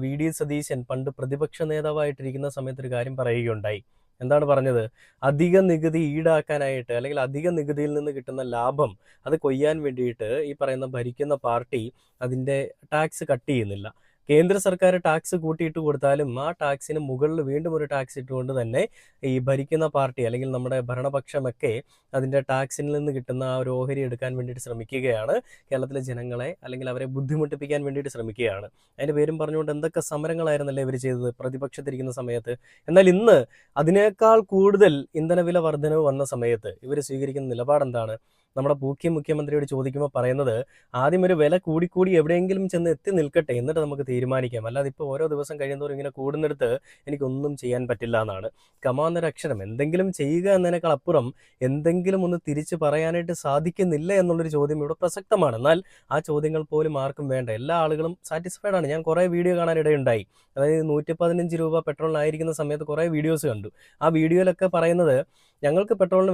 VD. Satheesan പണ്ട് പ്രതിപക്ഷ നേതാവായിട്ടിരിക്കുന്ന സമയത്ത് ഒരു കാര്യം പറയുകയുണ്ടായി. എന്താണ് പറഞ്ഞത്? അധിക നികുതി ഈടാക്കാനായിട്ട് അല്ലെങ്കിൽ അധിക നികുതിയിൽ നിന്ന് കിട്ടുന്ന ലാഭം അത് കൊയ്യാൻ വേണ്ടിയിട്ട് ഈ പറയുന്ന ഭരിക്കുന്ന പാർട്ടി അതിൻ്റെ ടാക്സ് കട്ട് ചെയ്യുന്നില്ല. കേന്ദ്ര സർക്കാർ ടാക്സ് കൂട്ടിയിട്ട് കൊടുത്താലും ആ ടാക്സിന് മുകളിൽ വീണ്ടും ഒരു ടാക്സ് ഇട്ടുകൊണ്ട് തന്നെ ഈ ഭരിക്കുന്ന പാർട്ടി അല്ലെങ്കിൽ നമ്മുടെ ഭരണപക്ഷമൊക്കെ അതിൻ്റെ ടാക്സിൽ നിന്ന് കിട്ടുന്ന ആ ഒരു ഓഹരി എടുക്കാൻ വേണ്ടിയിട്ട് ശ്രമിക്കുകയാണ്. കേരളത്തിലെ ജനങ്ങളെ അല്ലെങ്കിൽ അവരെ ബുദ്ധിമുട്ടിപ്പിക്കാൻ വേണ്ടിയിട്ട് ശ്രമിക്കുകയാണ്. അതിൻ്റെ പേരും പറഞ്ഞുകൊണ്ട് എന്തൊക്കെ സമരങ്ങളായിരുന്നല്ലേ ഇവർ ചെയ്തത് പ്രതിപക്ഷത്തിരിക്കുന്ന സമയത്ത്. എന്നാൽ ഇന്ന് അതിനേക്കാൾ കൂടുതൽ ഇന്ധനവില വർധനവ് വന്ന സമയത്ത് ഇവർ സ്വീകരിക്കുന്ന നിലപാടെന്താണ്? നമ്മുടെ മുഖ്യമന്ത്രിയോട് ചോദിക്കുമ്പോൾ പറയുന്നത്, ആദ്യം ഒരു വില കൂടിക്കൂടി എവിടെയെങ്കിലും ചെന്ന് എത്തി നിൽക്കട്ടെ, എന്നിട്ട് നമുക്ക് തീരുമാനിക്കാം. അല്ലാതെ ഇപ്പോൾ ഓരോ ദിവസം കഴിയുന്നതോറും ഇങ്ങനെ കൂടുന്നിടത്ത് എനിക്കൊന്നും ചെയ്യാൻ പറ്റില്ല എന്നാണ്. കമാന്നൊരു അക്ഷരം എന്തെങ്കിലും ചെയ്യുക എന്നതിനേക്കാൾ അപ്പുറം എന്തെങ്കിലും ഒന്ന് തിരിച്ചു പറയാനായിട്ട് സാധിക്കുന്നില്ല എന്നുള്ളൊരു ചോദ്യം ഇവിടെ പ്രസക്തമാണ്. എന്നാൽ ആ ചോദ്യങ്ങൾ പോലും ആർക്കും വേണ്ട. എല്ലാ ആളുകളും സാറ്റിസ്ഫൈഡ് ആണ്. ഞാൻ കുറേ വീഡിയോ കാണാനിടയുണ്ടായി. അതായത് 115 രൂപ പെട്രോളിനായിരിക്കുന്ന സമയത്ത് കുറേ വീഡിയോസ് കണ്ടു. ആ വീഡിയോയിലൊക്കെ പറയുന്നത്, ഞങ്ങൾക്ക് പെട്രോളിന് വില